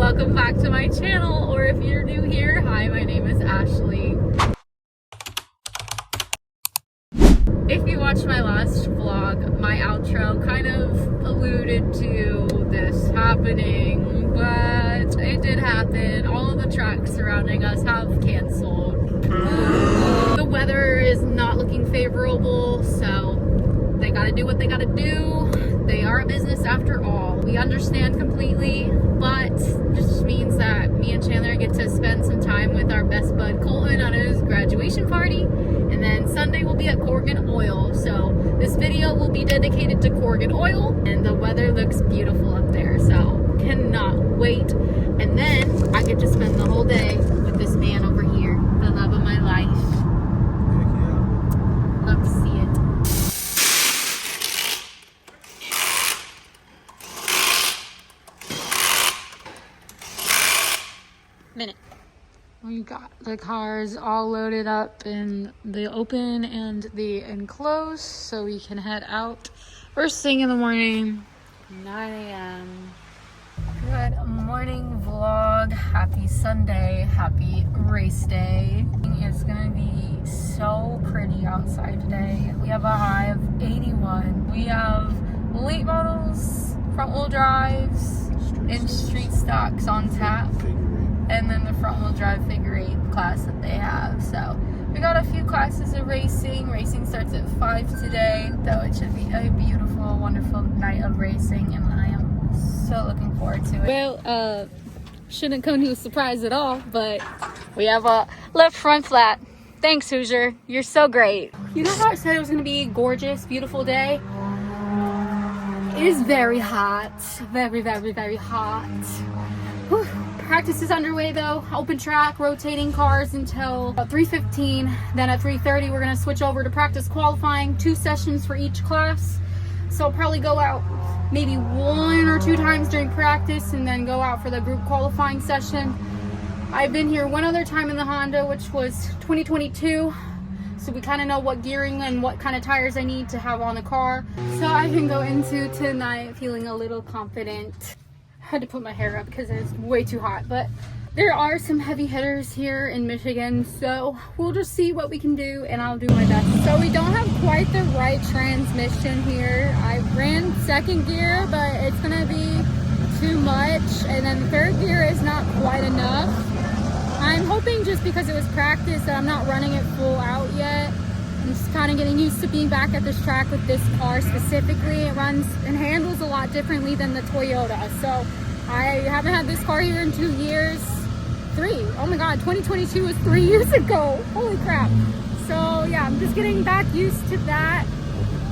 welcome back to my channel, or if you're new here, hi, my name is Ashley. If you watched my last vlog, my outro kind of alluded to this happening, but it did happen. All of the tracks surrounding us have canceled. The weather is not looking favorable, so they gotta do what they gotta do. They are a business after all. We understand completely, but this just means that me and Chandler get to spend some time with our best bud Colton on his graduation party, and then Sunday we'll be at Corrigan Oil. So this video will be dedicated to Corrigan Oil, and the weather looks beautiful up there, so cannot wait. And then I get to spend the whole day with this man over here, the love of my life. Love to see it. Minute. We got the cars all loaded up in the open and the enclosed, so we can head out first thing in the morning, 9 a.m. Good morning vlog. Happy Sunday. Happy race day. It's gonna be so pretty outside today. We have a high of 81. We have late models, front wheel drives, and street stocks on tap. And then the front wheel drive figure 8 class that they have. So we got a few classes of racing. Racing starts at 5 today, though it should be a beautiful, wonderful night of racing, and I am so looking forward to it. Well, shouldn't come to a surprise at all, but we have a left front flat. Thanks, Hoosier. You're so great. You know how I said it was gonna be a gorgeous, beautiful day? It is very hot. Very, very, very hot. Whew. Practice is underway though. Open track, rotating cars until 3:15. Then at 3:30 we're gonna switch over to practice qualifying, 2 sessions for each class. So I'll probably go out maybe 1 or 2 times during practice and then go out for the group qualifying session. I've been here one other time in the Honda, which was 2022. So we kind of know what gearing and what kind of tires I need to have on the car. So I can go into tonight feeling a little confident. Had to put my hair up because it's way too hot, but there are some heavy hitters here in Michigan, so we'll just see what we can do, and I'll do my best. So we don't have quite the right transmission here. I ran 2nd gear, but it's gonna be too much, and then 3rd gear is not quite enough. I'm hoping just because it was practice that I'm not running it full out yet. I'm just kind of getting used to being back at this track with this car specifically. It runs and handles a lot differently than the Toyota. So I haven't had this car here in 2 years. 3. Oh my God, 2022 was 3 years ago. Holy crap. So yeah, I'm just getting back used to that.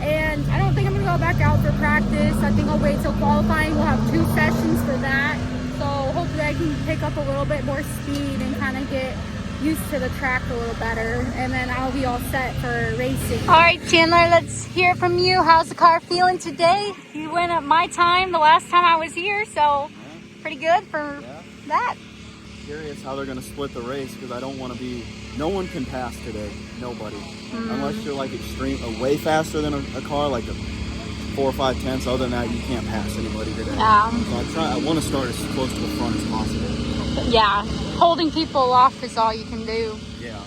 And I don't think I'm gonna go back out for practice. I think I'll wait till qualifying. We'll have 2 sessions for that. So hopefully I can pick up a little bit more speed and kind of get used to the track a little better, and then I'll be all set for racing. All right, Chandler, let's hear it from you. How's the car feeling today? You went at my time the last time I was here, so pretty good for that. Curious how they're going to split the race, because I don't want to be, no one can pass today, nobody. Unless you're like way faster than a car, like a 4 or 5 tenths. Other than that, you can't pass anybody today. Yeah. So I want to start as close to the front as possible. Yeah, holding people off is all you can do. Yeah.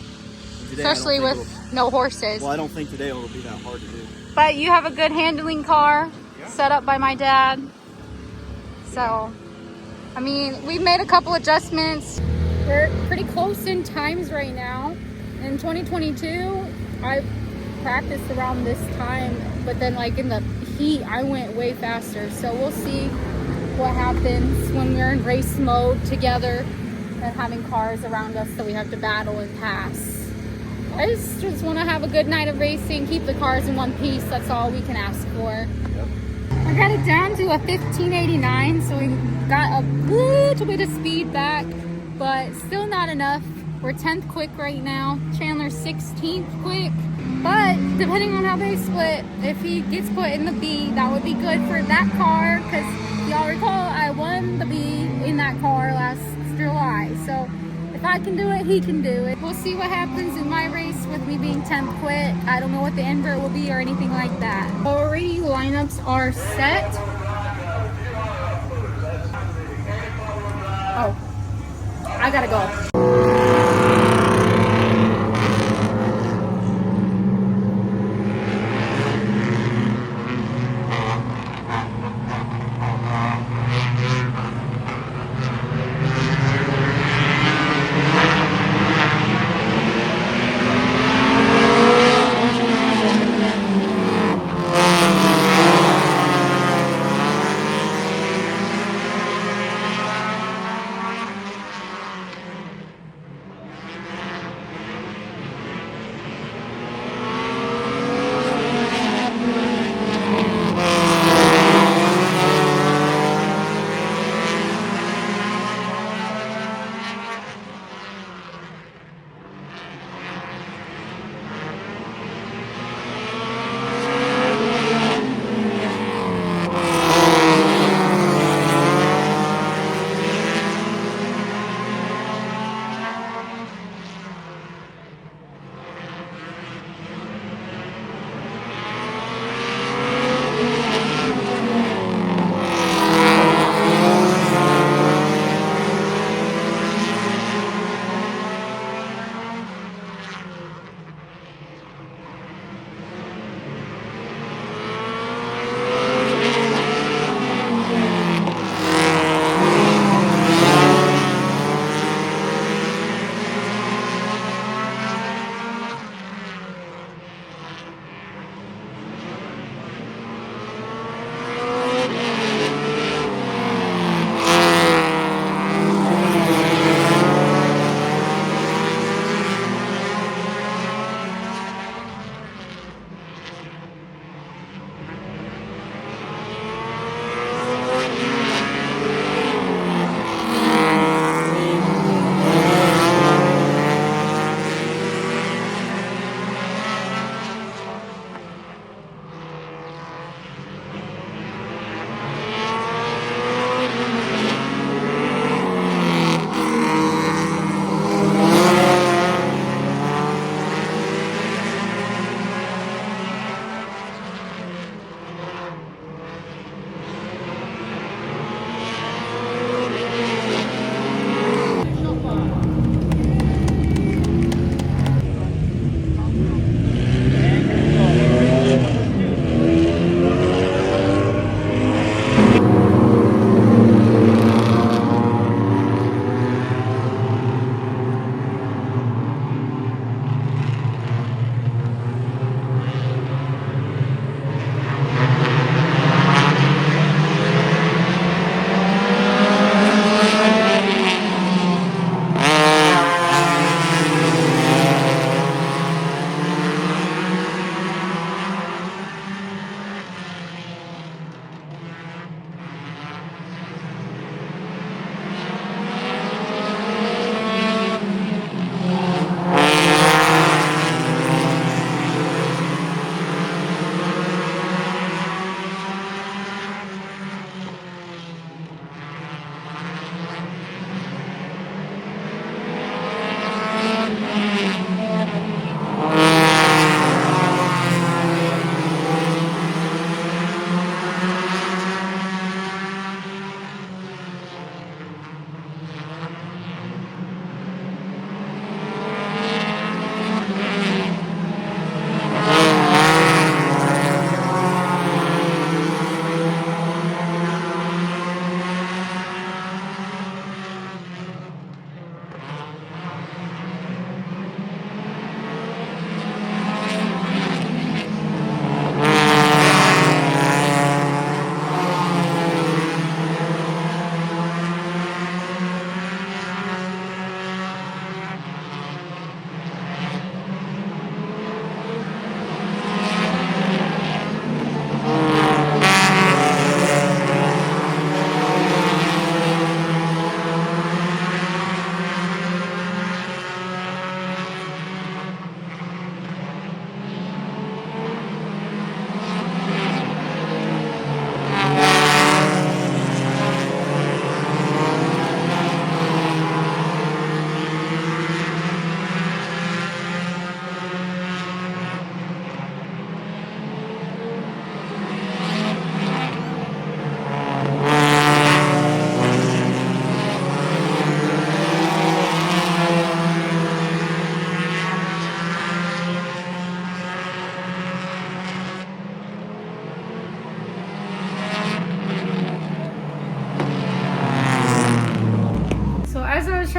Today, especially with no horses. Well, I don't think today it'll be that hard to do. But you have a good handling car, set up by my dad. So, I mean, we've made a couple adjustments. We're pretty close in times right now. In 2022, I practiced around this time, but then like in the heat, I went way faster. So we'll see what happens when we're in race mode together and having cars around us that we have to battle and pass. I just want to have a good night of racing, keep the cars in one piece. That's all we can ask for. Yep. I got it down to a 1589, so we got a little bit of speed back, but still not enough. We're 10th quick right now. Chandler's 16th quick. But depending on how they split, if he gets put in the B, that would be good for that car, because y'all recall I won the B in that car last July. So if I can do it, he can do it. We'll see what happens in my race with me being 10th quick. I don't know what the invert will be or anything like that. Already lineups are set. Oh, I gotta go.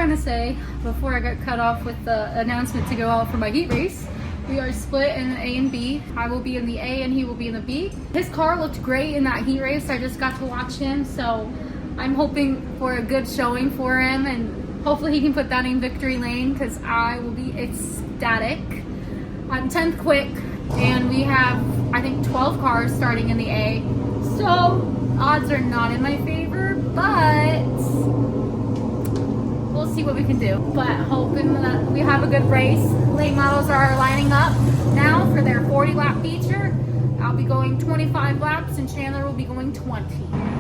trying to say before I got cut off with the announcement to go out for my heat race. We are split in A and B. I will be in the A and he will be in the B. His car looked great in that heat race. I just got to watch him, so I'm hoping for a good showing for him, and hopefully he can put that in victory lane because I will be ecstatic. I'm 10th quick, and we have, I think, 12 cars starting in the A. So odds are not in my favor, but we'll see what we can do. But hoping that we have a good race. Late models are lining up now for their 40 lap feature. I'll be going 25 laps and Chandler will be going 20.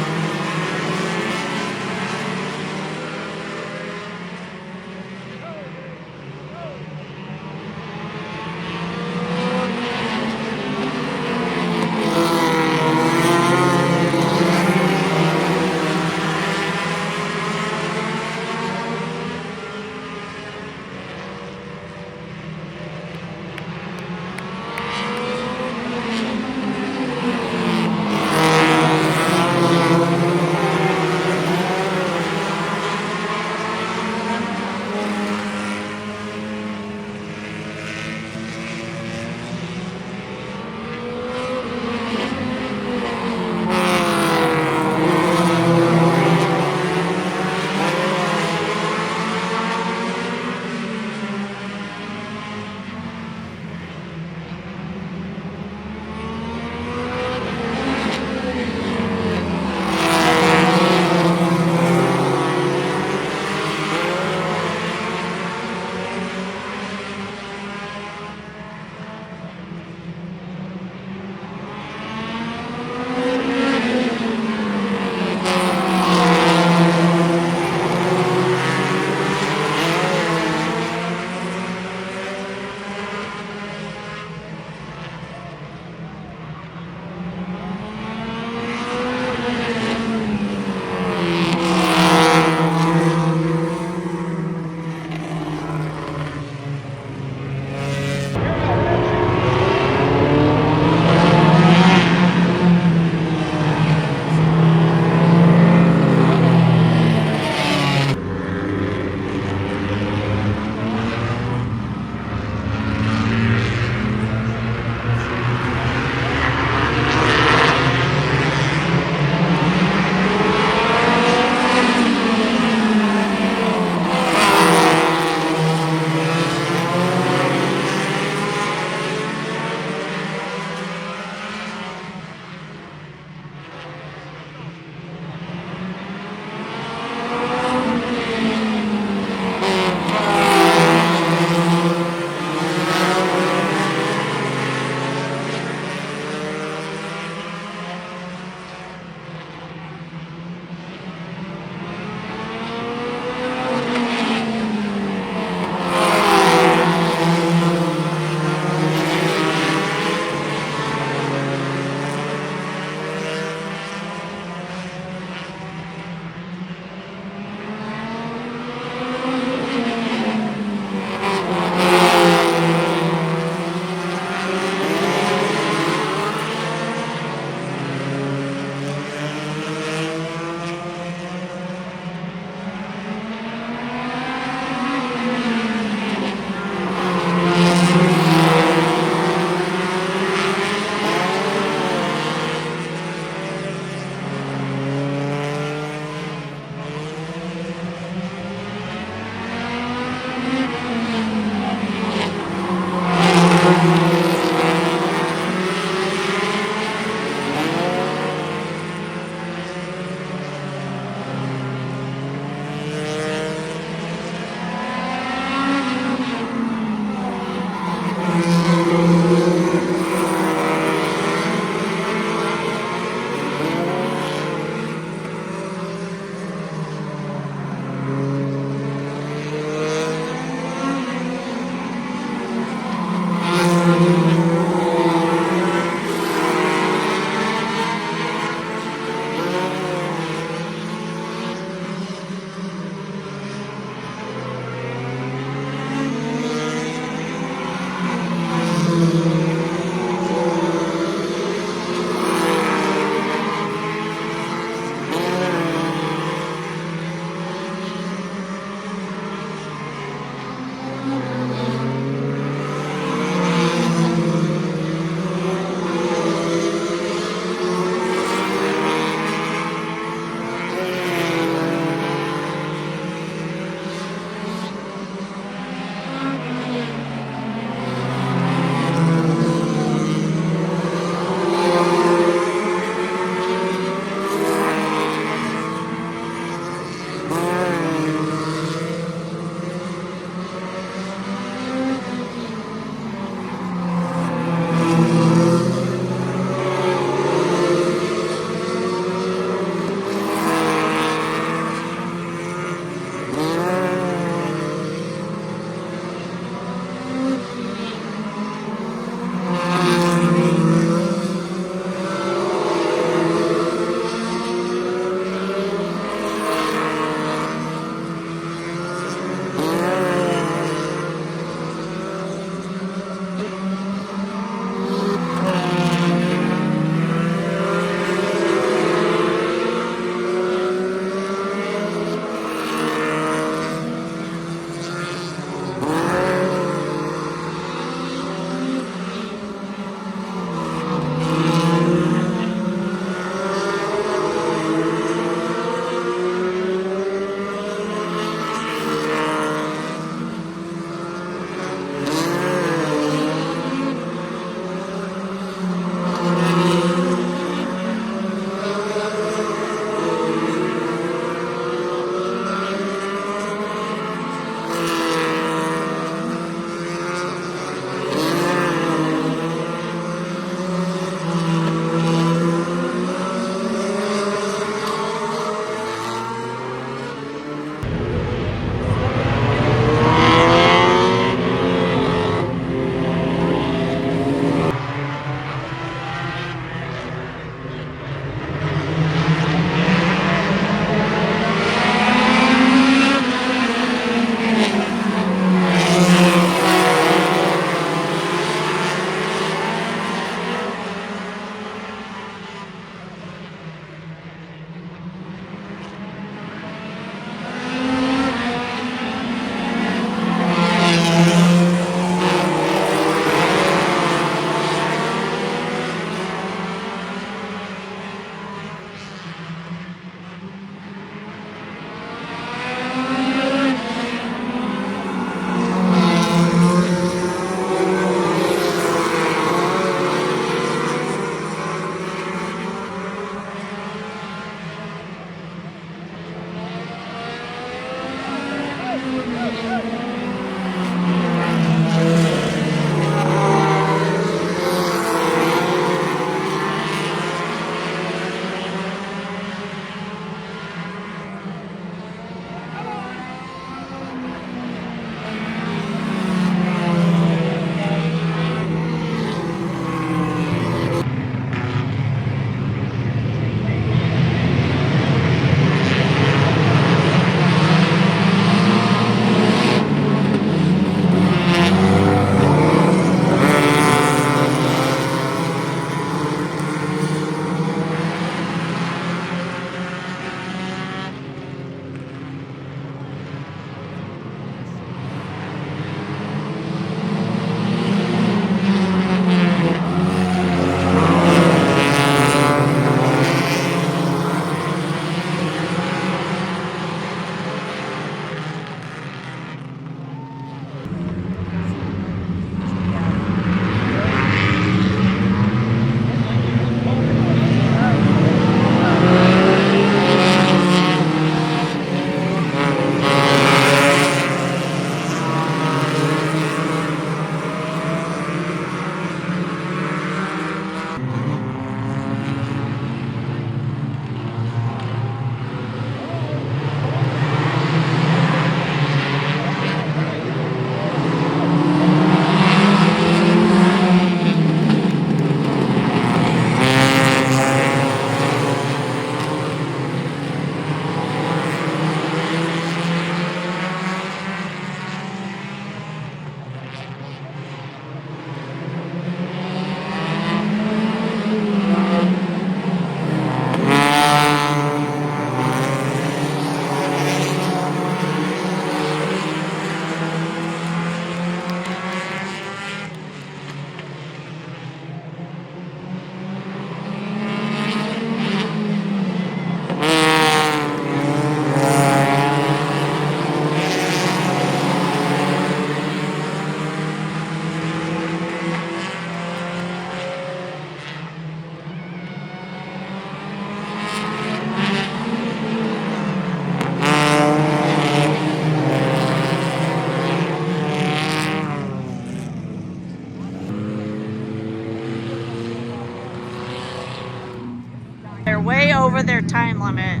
over their time limit.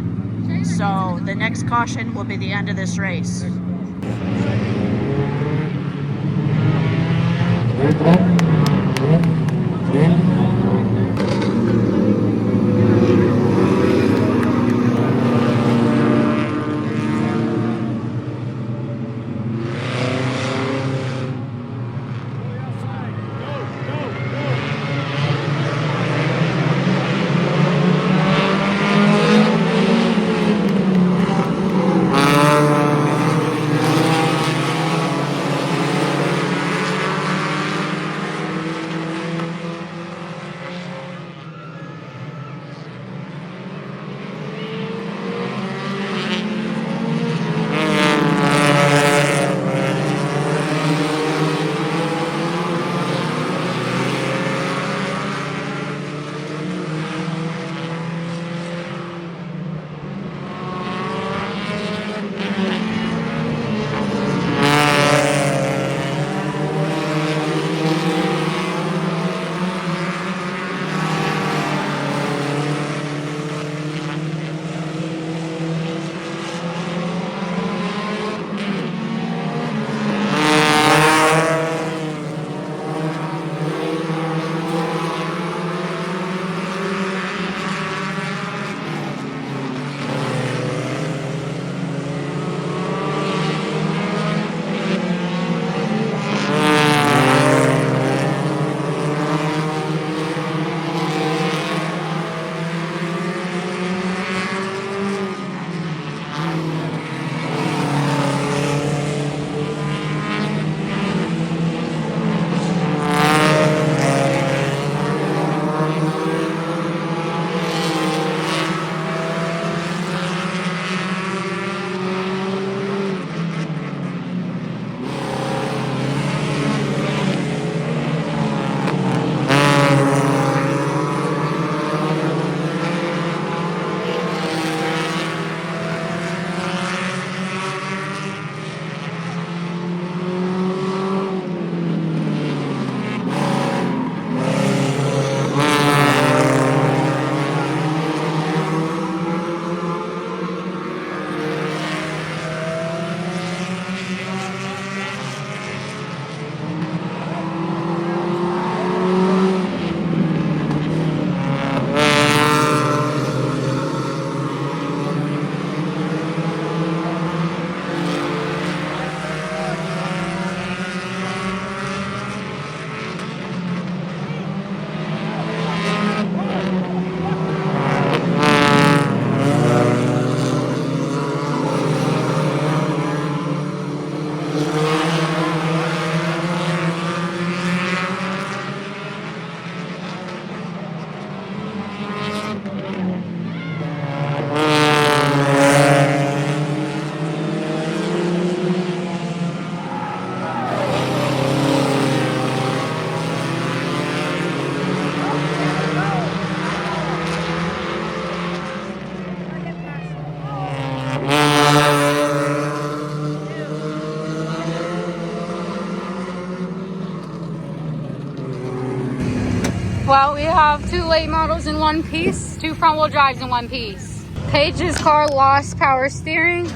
So the next caution will be the end of this race. Well, we have 2 late models in one piece, 2 front-wheel drives in one piece. Paige's car lost power steering.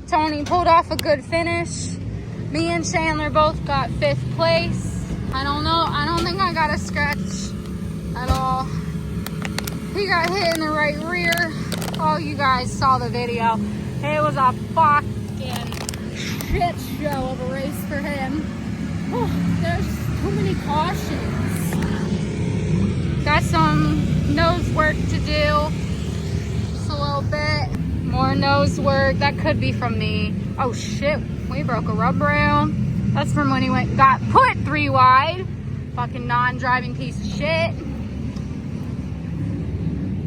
Tony pulled off a good finish. Me and Chandler both got 5th place. I don't think I got a scratch at all. He got hit in the right rear. Oh, you guys saw the video. It was a fucking shit show of a race for him. Oh, there's too many cautions. Got some nose work to do. Just a little bit. More nose work. That could be from me. Oh shit, we broke a rub rail. That's from when he got put 3 wide. Fucking non-driving piece of shit.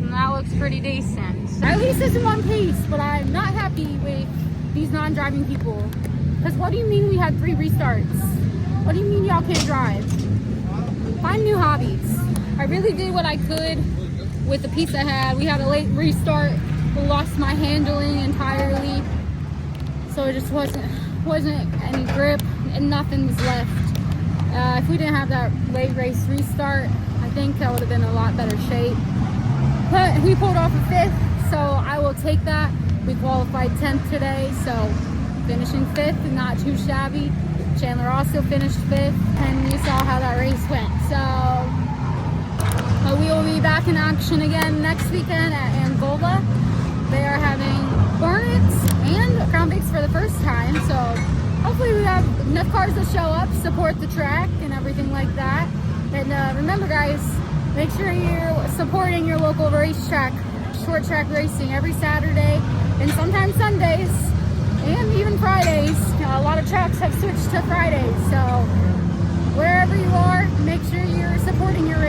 And that looks pretty decent. At least it's in one piece, but I'm not happy with these non-driving people. Because what do you mean we had 3 restarts? What do you mean y'all can't drive? Find new hobbies. I really did what I could with the piece I had. We had a late restart. We lost my handling entirely. So it just wasn't any grip and nothing was left. If we didn't have that late race restart, I think I would have been in a lot better shape. But we pulled off a 5th, so I will take that. We qualified 10th today, so finishing 5th and not too shabby. Chandler also finished 5th, and you saw how that race went. So we will be back in action again next weekend at Angola. They are having Hornets and Crown Vics for the first time, so hopefully we have enough cars to show up, support the track and everything like that. And remember guys, make sure you're supporting your local racetrack, short track racing every Saturday and sometimes Sundays and even Fridays. A lot of tracks have switched to Fridays, so wherever you are, make sure you're supporting your